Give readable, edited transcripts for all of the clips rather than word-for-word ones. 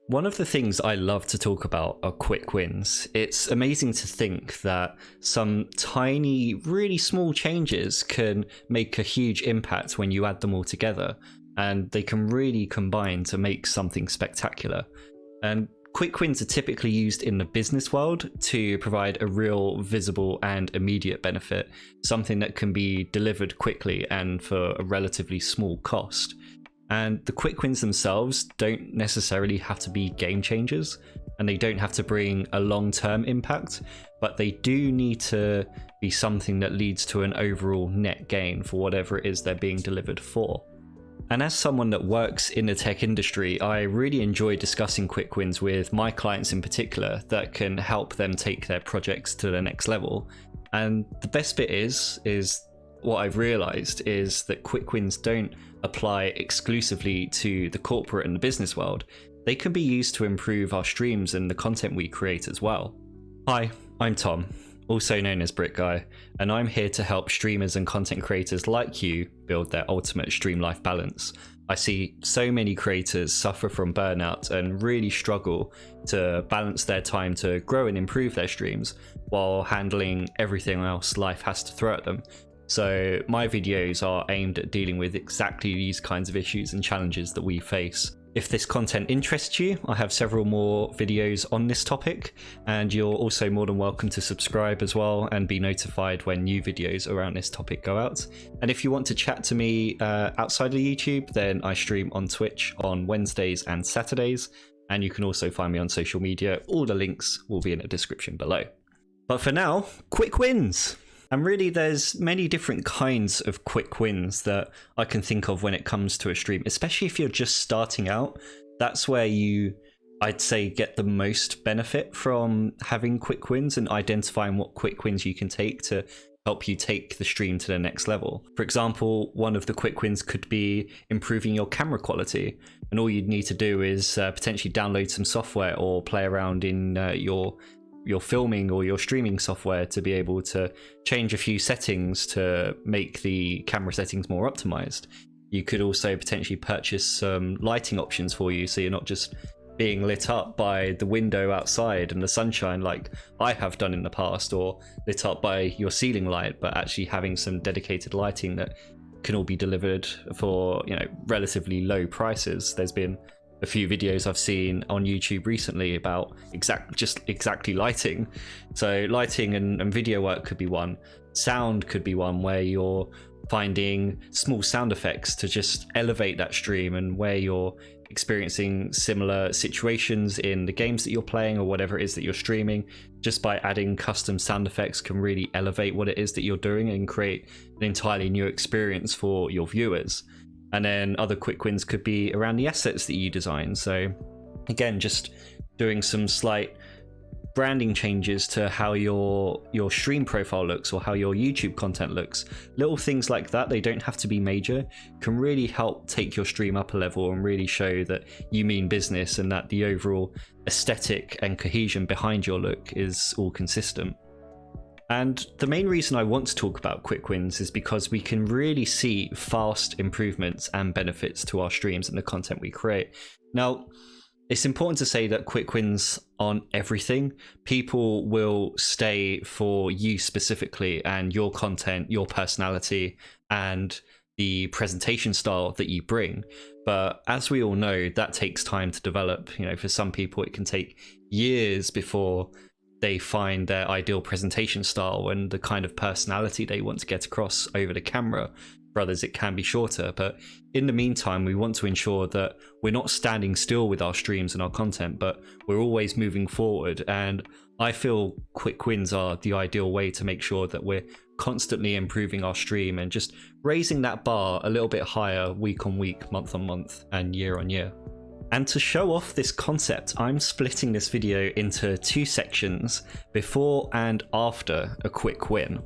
One of the things I love to talk about are quick wins. It's amazing to think that some tiny, really small changes can make a huge impact when you add them all together, and they can really combine to make something spectacular. And quick wins are typically used in the business world to provide a real visible and immediate benefit, something that can be delivered quickly and for a relatively small cost. And the quick wins themselves don't necessarily have to be game changers, and they don't have to bring a long-term impact, but they do need to be something that leads to an overall net gain for whatever it is they're being delivered for. And as someone that works in the tech industry, I really enjoy discussing quick wins with my clients in particular that can help them take their projects to the next level. And the best bit is what I've realized is that quick wins don't apply exclusively to the corporate and the business world. They can be used to improve our streams and the content we create as well. Hi, I'm Tom, also known as Brick Guy, and I'm here to help streamers and content creators like you build their ultimate stream life balance. I see so many creators suffer from burnout and really struggle to balance their time to grow and improve their streams while handling everything else life has to throw at them. So my videos are aimed at dealing with exactly these kinds of issues and challenges that we face. If this content interests you, I have several more videos on this topic, and you're also more than welcome to subscribe as well and be notified when new videos around this topic go out. And if you want to chat to me outside of YouTube, then I stream on Twitch on Wednesdays and Saturdays, and you can also find me on social media. All the links will be in the description below. But for now, quick wins! And really, there's many different kinds of quick wins that I can think of when it comes to a stream, especially if you're just starting out. That's where I'd say, get the most benefit from having quick wins and identifying what quick wins you can take to help you take the stream to the next level. For example, one of the quick wins could be improving your camera quality. And all you'd need to do is potentially download some software or play around in your filming or your streaming software to be able to change a few settings to make the camera settings more optimized. You could also potentially purchase some lighting options for you, so you're not just being lit up by the window outside and the sunshine like I have done in the past, or lit up by your ceiling light, but actually having some dedicated lighting that can all be delivered for, relatively low prices. There's been a few videos I've seen on YouTube recently about exactly lighting. So lighting and video work could be one. Sound could be one, where you're finding small sound effects to just elevate that stream, and where you're experiencing similar situations in the games that you're playing or whatever it is that you're streaming. Just by adding custom sound effects can really elevate what it is that you're doing and create an entirely new experience for your viewers. And then other quick wins could be around the assets that you design. So again, just doing some slight branding changes to how your stream profile looks or how your YouTube content looks. Little things like that, they don't have to be major, can really help take your stream up a level and really show that you mean business and that the overall aesthetic and cohesion behind your look is all consistent. And the main reason I want to talk about quick wins is because we can really see fast improvements and benefits to our streams and the content we create. Now, it's important to say that quick wins aren't everything. People will stay for you specifically and your content, your personality, and the presentation style that you bring. But as we all know, that takes time to develop. For some people, it can take years before they find their ideal presentation style and the kind of personality they want to get across over the camera. For others, it can be shorter, but in the meantime, we want to ensure that we're not standing still with our streams and our content, but we're always moving forward. And I feel quick wins are the ideal way to make sure that we're constantly improving our stream and just raising that bar a little bit higher week on week, month on month, and year on year. And to show off this concept, I'm splitting this video into two sections, before and after a quick win.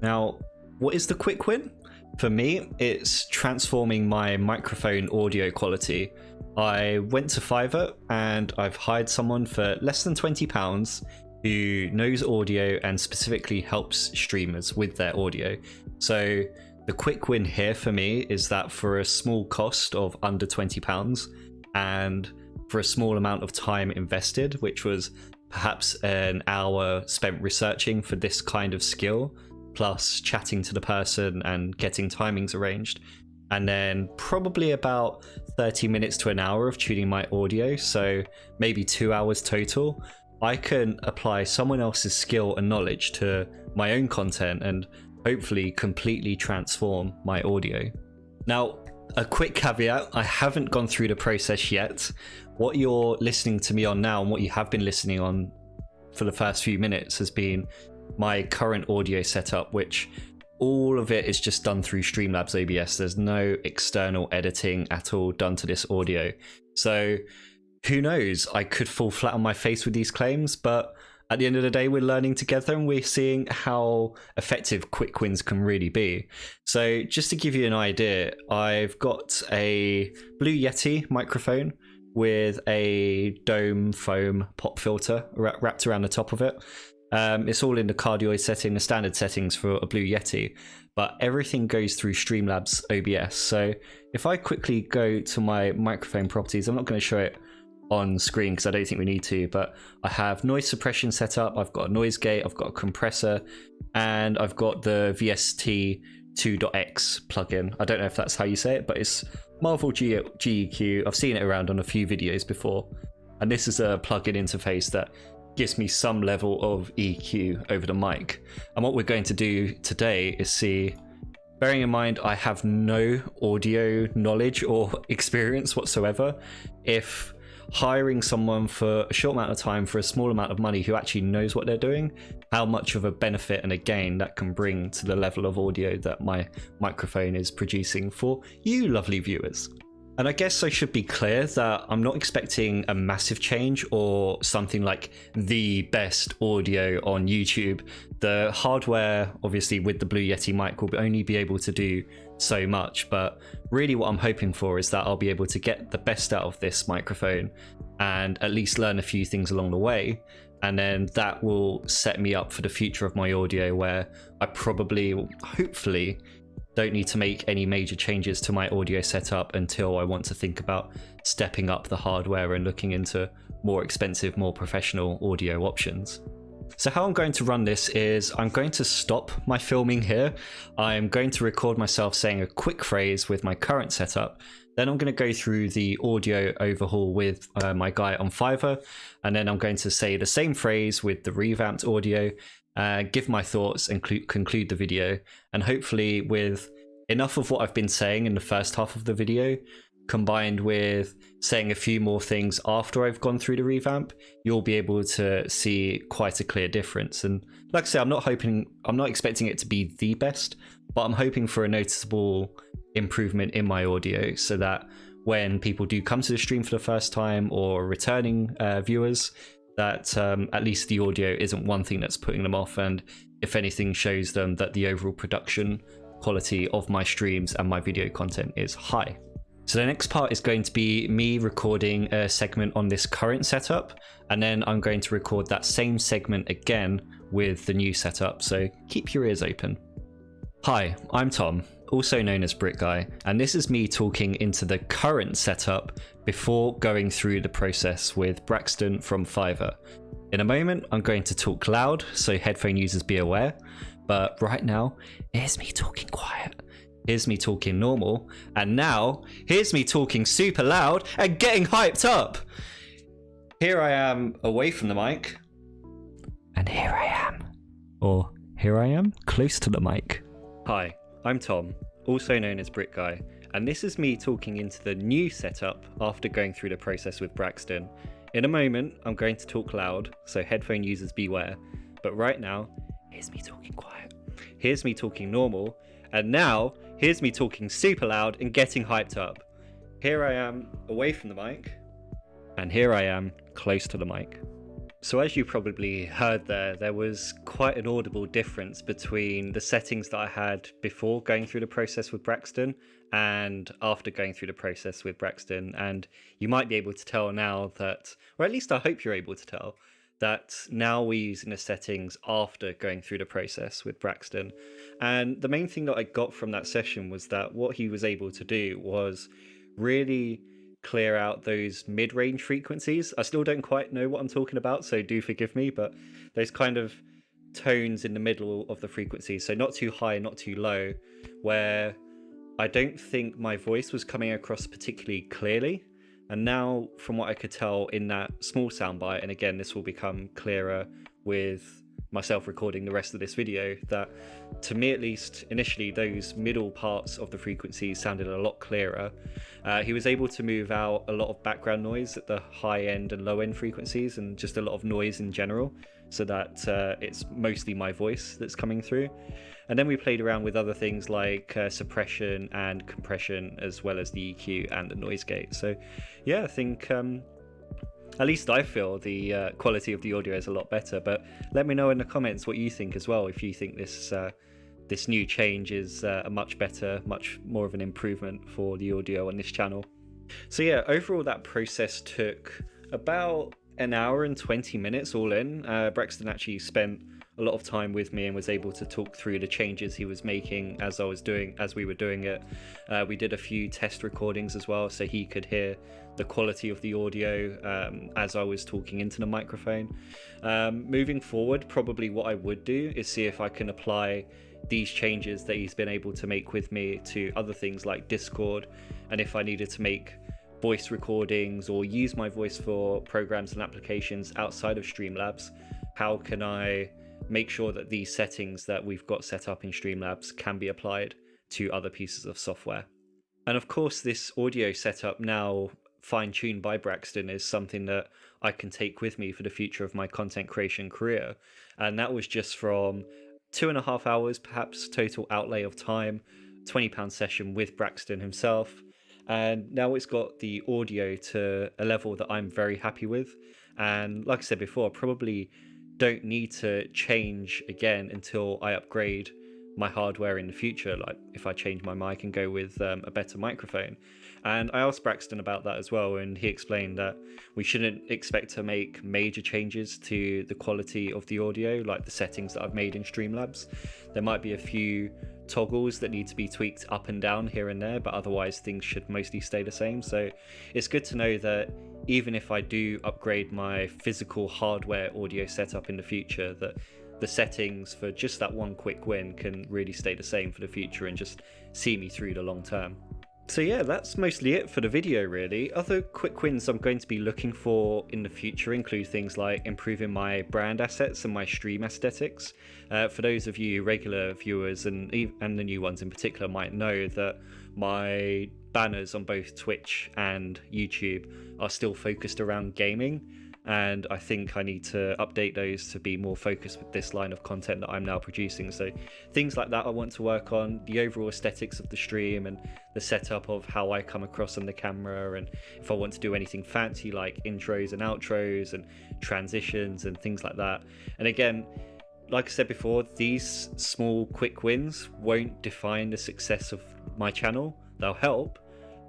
Now, what is the quick win? For me, it's transforming my microphone audio quality. I went to Fiverr and I've hired someone for less than £20 who knows audio and specifically helps streamers with their audio. So the quick win here for me is that for a small cost of under £20, and for a small amount of time invested, which was perhaps an hour spent researching for this kind of skill, plus chatting to the person and getting timings arranged, and then probably about 30 minutes to an hour of tuning my audio, so maybe 2 hours total, I can apply someone else's skill and knowledge to my own content and hopefully completely transform my audio. Now, a quick caveat, I haven't gone through the process yet. What you're listening to me on now and what you have been listening on for the first few minutes has been my current audio setup, which all of it is just done through Streamlabs OBS. There's no external editing at all done to this audio. So who knows, I could fall flat on my face with these claims, but at the end of the day, we're learning together and we're seeing how effective quick wins can really be. So just to give you an idea, I've got a Blue Yeti microphone with a dome foam pop filter wrapped around the top of it. It's all in the cardioid setting, the standard settings for a Blue Yeti, but everything goes through Streamlabs OBS. So if I quickly go to my microphone properties, I'm not going to show it on screen because I don't think we need to, but I have noise suppression set up, I've got a noise gate, I've got a compressor, and I've got the VST 2.x plugin. I don't know if that's how you say it, but it's Marvel GEQ. I've seen it around on a few videos before, and this is a plugin interface that gives me some level of EQ over the mic. And what we're going to do today is see, bearing in mind I have no audio knowledge or experience whatsoever, if hiring someone for a short amount of time for a small amount of money who actually knows what they're doing, how much of a benefit and a gain that can bring to the level of audio that my microphone is producing for you lovely viewers. And I guess I should be clear that I'm not expecting a massive change or something like the best audio on YouTube. The hardware, obviously with the Blue Yeti mic, will only be able to do so much, but really what I'm hoping for is that I'll be able to get the best out of this microphone and at least learn a few things along the way, and then that will set me up for the future of my audio, where I probably, hopefully, don't need to make any major changes to my audio setup until I want to think about stepping up the hardware and looking into more expensive, more professional audio options. So how I'm going to run this is I'm going to stop my filming here. I'm going to record myself saying a quick phrase with my current setup. Then I'm going to go through the audio overhaul with my guy on Fiverr. And then I'm going to say the same phrase with the revamped audio, give my thoughts and conclude the video. And hopefully with enough of what I've been saying in the first half of the video, combined with saying a few more things after I've gone through the revamp, you'll be able to see quite a clear difference. And like I say, I'm not expecting it to be the best, but I'm hoping for a noticeable improvement in my audio so that when people do come to the stream for the first time or returning viewers, that at least the audio isn't one thing that's putting them off, and if anything shows them that the overall production quality of my streams and my video content is high. So the next part is going to be me recording a segment on this current setup, and then I'm going to record that same segment again with the new setup, so keep your ears open. Hi, I'm Tom, also known as Brick Guy, and this is me talking into the current setup before going through the process with Braxton from Fiverr. In a moment, I'm going to talk loud, so headphone users be aware, but right now, here's me talking quiet. Here's me talking normal, and now, here's me talking super loud and getting hyped up. Here I am away from the mic, and here I am. Or here I am close to the mic. Hi, I'm Tom, also known as Brick Guy, and this is me talking into the new setup after going through the process with Braxton. In a moment, I'm going to talk loud, so headphone users beware, but right now, here's me talking quiet. Here's me talking normal, and now, here's me talking super loud and getting hyped up. Here I am away from the mic, and here I am close to the mic. So as you probably heard there was quite an audible difference between the settings that I had before going through the process with Braxton and after going through the process with Braxton. And you might be able to tell now that, or at least I hope you're able to tell, that now we're using the settings after going through the process with Braxton. And the main thing that I got from that session was that what he was able to do was really clear out those mid-range frequencies. I still don't quite know what I'm talking about, so do forgive me, but those kind of tones in the middle of the frequency, so not too high, not too low, where I don't think my voice was coming across particularly clearly. And now, from what I could tell in that small soundbite, and again, this will become clearer with myself recording the rest of this video, that to me at least initially those middle parts of the frequency sounded a lot clearer. He was able to move out a lot of background noise at the high end and low end frequencies, and just a lot of noise in general, so that it's mostly my voice that's coming through. And then we played around with other things like suppression and compression, as well as the EQ and the noise gate. So yeah, I think at least I feel the quality of the audio is a lot better. But let me know in the comments what you think as well, if you think this new change is a much better, much more of an improvement for the audio on this channel. So yeah, overall that process took about an hour and 20 minutes all in. Braxton actually spent a lot of time with me and was able to talk through the changes he was making as we were doing it. We did a few test recordings as well, so he could hear the quality of the audio as I was talking into the microphone. Moving forward, probably what I would do is see if I can apply these changes that he's been able to make with me to other things like Discord, and if I needed to make voice recordings or use my voice for programs and applications outside of Streamlabs, how can I make sure that these settings that we've got set up in Streamlabs can be applied to other pieces of software. And of course, this audio setup, now fine-tuned by Braxton, is something that I can take with me for the future of my content creation career. And that was just from 2.5 hours perhaps total outlay of time, £20 session with Braxton himself. And now it's got the audio to a level that I'm very happy with. And like I said before, probably don't need to change again until I upgrade my hardware in the future, like if I change my mic and go with a better microphone. And I asked Braxton about that as well, and he explained that we shouldn't expect to make major changes to the quality of the audio, like the settings that I've made in Streamlabs. There might be a few toggles that need to be tweaked up and down here and there, but otherwise things should mostly stay the same. So it's good to know that even if I do upgrade my physical hardware audio setup in the future, that the settings for just that one quick win can really stay the same for the future and just see me through the long term. So yeah, that's mostly it for the video really. Other quick wins I'm going to be looking for in the future include things like improving my brand assets and my stream aesthetics. For those of you regular viewers and the new ones in particular might know that my banners on both Twitch and YouTube are still focused around gaming, and I think I need to update those to be more focused with this line of content that I'm now producing. So things like that I want to work on, the overall aesthetics of the stream and the setup of how I come across on the camera, and if I want to do anything fancy like intros and outros and transitions and things like that. And again, like I said before, these small quick wins won't define the success of my channel. They'll help,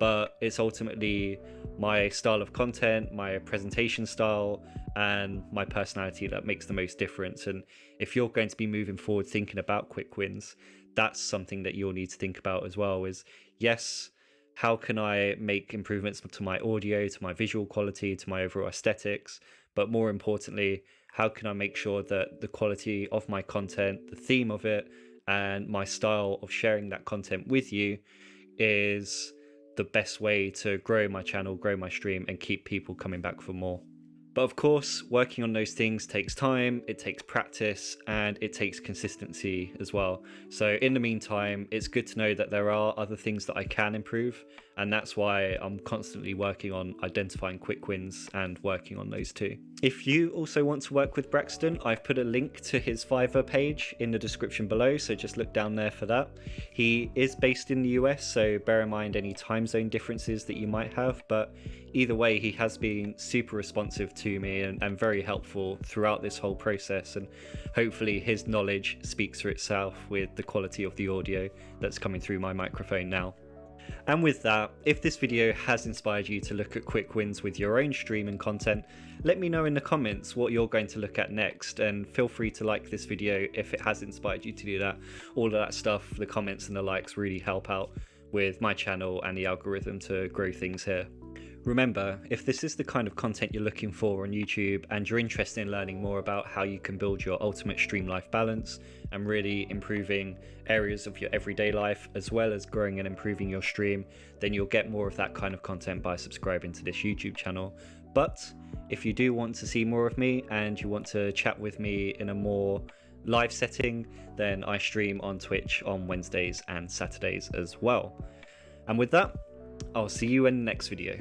but it's ultimately my style of content, my presentation style, and my personality that makes the most difference. And if you're going to be moving forward thinking about quick wins, that's something that you'll need to think about as well. Is yes, how can I make improvements to my audio, to my visual quality, to my overall aesthetics, but more importantly, how can I make sure that the quality of my content, the theme of it, and my style of sharing that content with you is the best way to grow my channel, grow my stream, and keep people coming back for more. But of course, working on those things takes time, it takes practice, and it takes consistency as well. So in the meantime, it's good to know that there are other things that I can improve, and that's why I'm constantly working on identifying quick wins and working on those too. If you also want to work with Braxton, I've put a link to his Fiverr page in the description below, so just look down there for that. He is based in the US, so bear in mind any time zone differences that you might have, but either way, he has been super responsive to me and very helpful throughout this whole process, and hopefully his knowledge speaks for itself with the quality of the audio that's coming through my microphone now. And with that, if this video has inspired you to look at quick wins with your own streaming content, let me know in the comments what you're going to look at next, and feel free to like this video if it has inspired you to do that. All of that stuff, the comments and the likes really help out with my channel and the algorithm to grow things here. Remember, if this is the kind of content you're looking for on YouTube and you're interested in learning more about how you can build your ultimate stream life balance and really improving areas of your everyday life, as well as growing and improving your stream, then you'll get more of that kind of content by subscribing to this YouTube channel. But if you do want to see more of me and you want to chat with me in a more live setting, then I stream on Twitch on Wednesdays and Saturdays as well. And with that, I'll see you in the next video.